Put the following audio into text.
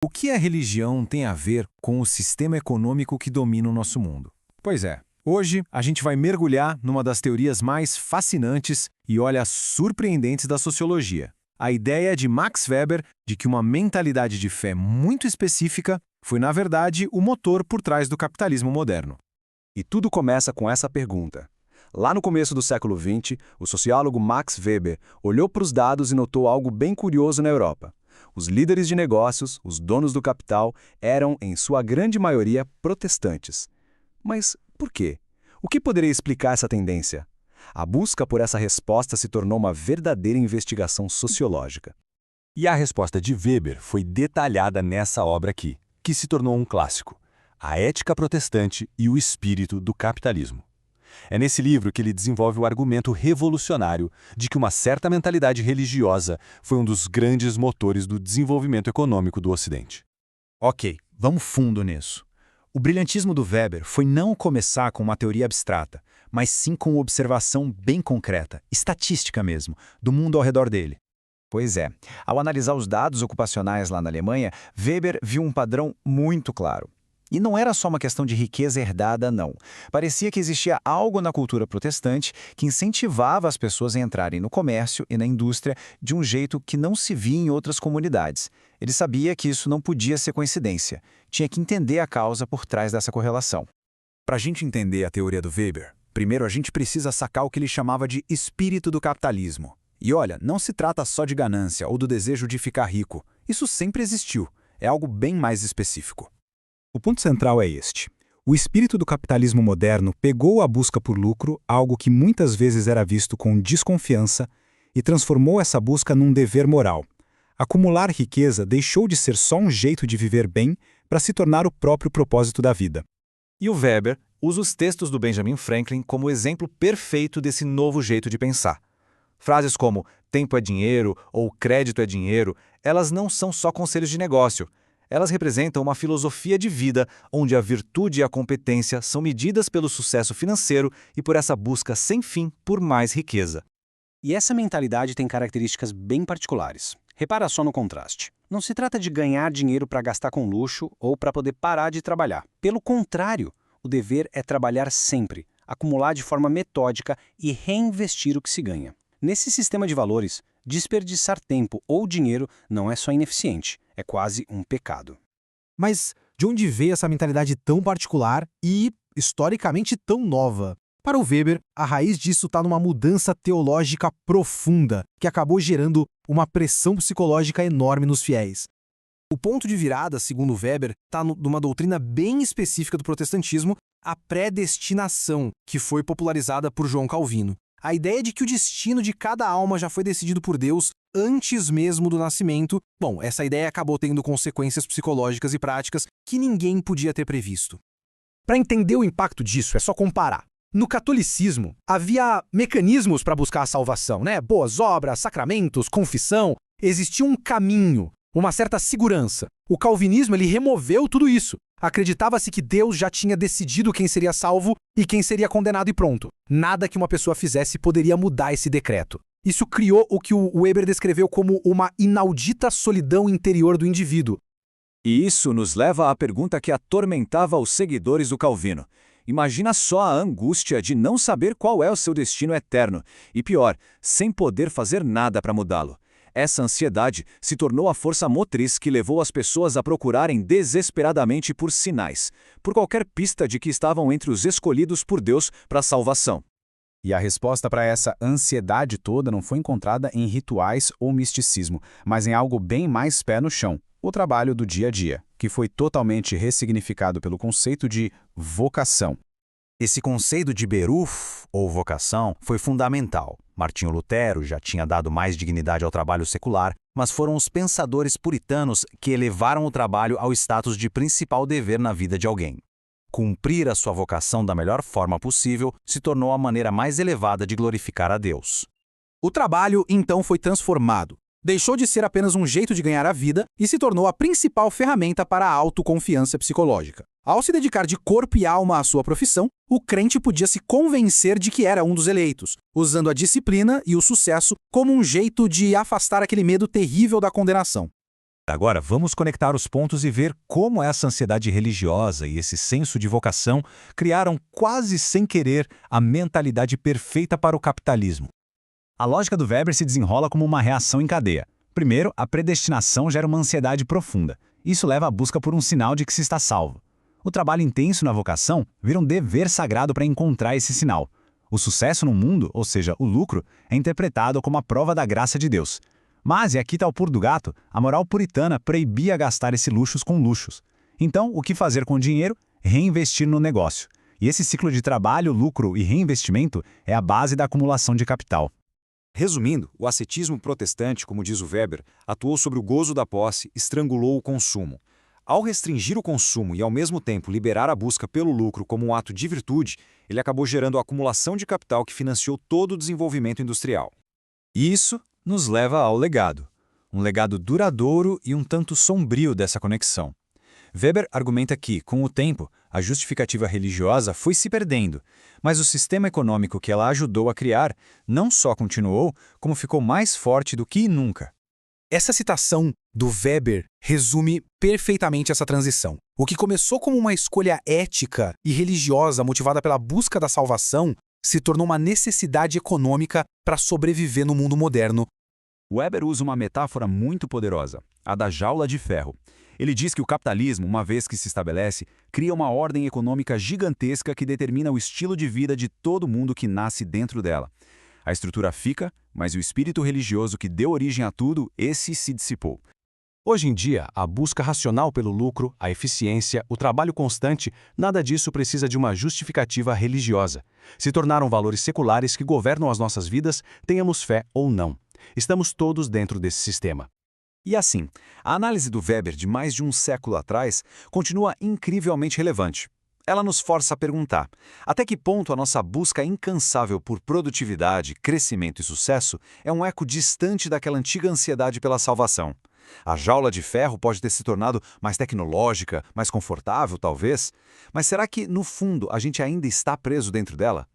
O que a religião tem a ver com o sistema econômico que domina o nosso mundo? Pois é, hoje a gente vai mergulhar numa das teorias mais fascinantes e, olha, surpreendentes da sociologia. A ideia de Max Weber de que uma mentalidade de fé muito específica foi, na verdade, o motor por trás do capitalismo moderno. E tudo começa com essa pergunta. Lá no começo do século XX, o sociólogo Max Weber olhou para os dados e notou algo bem curioso na Europa. Os líderes de negócios, os donos do capital, eram, em sua grande maioria, protestantes. Mas por quê? O que poderia explicar essa tendência? A busca por essa resposta se tornou uma verdadeira investigação sociológica. E a resposta de Weber foi detalhada nessa obra aqui, que se tornou um clássico: A Ética Protestante e o Espírito do Capitalismo. É nesse livro que ele desenvolve o argumento revolucionário de que uma certa mentalidade religiosa foi um dos grandes motores do desenvolvimento econômico do Ocidente. Ok, vamos fundo nisso. O brilhantismo do Weber foi não começar com uma teoria abstrata, mas sim com uma observação bem concreta, estatística mesmo, do mundo ao redor dele. Pois é, ao analisar os dados ocupacionais lá na Alemanha, Weber viu um padrão muito claro. E não era só uma questão de riqueza herdada, não. Parecia que existia algo na cultura protestante que incentivava as pessoas a entrarem no comércio e na indústria de um jeito que não se via em outras comunidades. Ele sabia que isso não podia ser coincidência. Tinha que entender a causa por trás dessa correlação. Para a gente entender a teoria do Weber, primeiro a gente precisa sacar o que ele chamava de espírito do capitalismo. E olha, não se trata só de ganância ou do desejo de ficar rico. Isso sempre existiu. É algo bem mais específico. O ponto central é este. O espírito do capitalismo moderno pegou a busca por lucro, algo que muitas vezes era visto com desconfiança, e transformou essa busca num dever moral. Acumular riqueza deixou de ser só um jeito de viver bem para se tornar o próprio propósito da vida. E o Weber usa os textos do Benjamin Franklin como exemplo perfeito desse novo jeito de pensar. Frases como tempo é dinheiro ou crédito é dinheiro, elas não são só conselhos de negócio. Elas representam uma filosofia de vida onde a virtude e a competência são medidas pelo sucesso financeiro e por essa busca sem fim por mais riqueza. E essa mentalidade tem características bem particulares. Repara só no contraste. Não se trata de ganhar dinheiro para gastar com luxo ou para poder parar de trabalhar. Pelo contrário, o dever é trabalhar sempre, acumular de forma metódica e reinvestir o que se ganha. Nesse sistema de valores, desperdiçar tempo ou dinheiro não é só ineficiente, é quase um pecado. Mas de onde veio essa mentalidade tão particular e, historicamente, tão nova? Para o Weber, a raiz disso está numa mudança teológica profunda, que acabou gerando uma pressão psicológica enorme nos fiéis. O ponto de virada, segundo Weber, está numa doutrina bem específica do protestantismo, a predestinação, que foi popularizada por João Calvino. A ideia de que o destino de cada alma já foi decidido por Deus antes mesmo do nascimento, essa ideia acabou tendo consequências psicológicas e práticas que ninguém podia ter previsto. Para entender o impacto disso, é só comparar. No catolicismo, havia mecanismos para buscar a salvação, Boas obras, sacramentos, confissão. Existia um caminho, uma certa segurança. O calvinismo ele removeu tudo isso. Acreditava-se que Deus já tinha decidido quem seria salvo e quem seria condenado e pronto. Nada que uma pessoa fizesse poderia mudar esse decreto. Isso criou o que o Weber descreveu como uma inaudita solidão interior do indivíduo. E isso nos leva à pergunta que atormentava os seguidores do Calvino. Imagina só a angústia de não saber qual é o seu destino eterno e, pior, sem poder fazer nada para mudá-lo. Essa ansiedade se tornou a força motriz que levou as pessoas a procurarem desesperadamente por sinais, por qualquer pista de que estavam entre os escolhidos por Deus para a salvação. E a resposta para essa ansiedade toda não foi encontrada em rituais ou misticismo, mas em algo bem mais pé no chão, o trabalho do dia a dia, que foi totalmente ressignificado pelo conceito de vocação. Esse conceito de beruf, ou vocação, foi fundamental. Martinho Lutero já tinha dado mais dignidade ao trabalho secular, mas foram os pensadores puritanos que elevaram o trabalho ao status de principal dever na vida de alguém. Cumprir a sua vocação da melhor forma possível se tornou a maneira mais elevada de glorificar a Deus. O trabalho, então, foi transformado. Deixou de ser apenas um jeito de ganhar a vida e se tornou a principal ferramenta para a autoconfiança psicológica. Ao se dedicar de corpo e alma à sua profissão, o crente podia se convencer de que era um dos eleitos, usando a disciplina e o sucesso como um jeito de afastar aquele medo terrível da condenação. Agora, vamos conectar os pontos e ver como essa ansiedade religiosa e esse senso de vocação criaram, quase sem querer, a mentalidade perfeita para o capitalismo. A lógica do Weber se desenrola como uma reação em cadeia. Primeiro, a predestinação gera uma ansiedade profunda. Isso leva à busca por um sinal de que se está salvo. O trabalho intenso na vocação vira um dever sagrado para encontrar esse sinal. O sucesso no mundo, ou seja, o lucro, é interpretado como a prova da graça de Deus. Mas, e aqui está o pulo do gato, a moral puritana proibia gastar esses luxos com luxos. Então, o que fazer com o dinheiro? Reinvestir no negócio. E esse ciclo de trabalho, lucro e reinvestimento é a base da acumulação de capital. Resumindo, o ascetismo protestante, como diz o Weber, atuou sobre o gozo da posse, estrangulou o consumo. Ao restringir o consumo e, ao mesmo tempo, liberar a busca pelo lucro como um ato de virtude, ele acabou gerando a acumulação de capital que financiou todo o desenvolvimento industrial. E isso nos leva ao legado. Um legado duradouro e um tanto sombrio dessa conexão. Weber argumenta que, com o tempo, a justificativa religiosa foi se perdendo, mas o sistema econômico que ela ajudou a criar não só continuou, como ficou mais forte do que nunca. Essa citação do Weber resume perfeitamente essa transição. O que começou como uma escolha ética e religiosa motivada pela busca da salvação se tornou uma necessidade econômica para sobreviver no mundo moderno. Weber usa uma metáfora muito poderosa, a da jaula de ferro. Ele diz que o capitalismo, uma vez que se estabelece, cria uma ordem econômica gigantesca que determina o estilo de vida de todo mundo que nasce dentro dela. A estrutura fica, mas o espírito religioso que deu origem a tudo, esse se dissipou. Hoje em dia, a busca racional pelo lucro, a eficiência, o trabalho constante, nada disso precisa de uma justificativa religiosa. Se tornaram valores seculares que governam as nossas vidas, tenhamos fé ou não. Estamos todos dentro desse sistema. E assim, a análise do Weber de mais de um século atrás continua incrivelmente relevante. Ela nos força a perguntar, até que ponto a nossa busca incansável por produtividade, crescimento e sucesso é um eco distante daquela antiga ansiedade pela salvação? A jaula de ferro pode ter se tornado mais tecnológica, mais confortável, talvez, mas será que, no fundo, a gente ainda está preso dentro dela?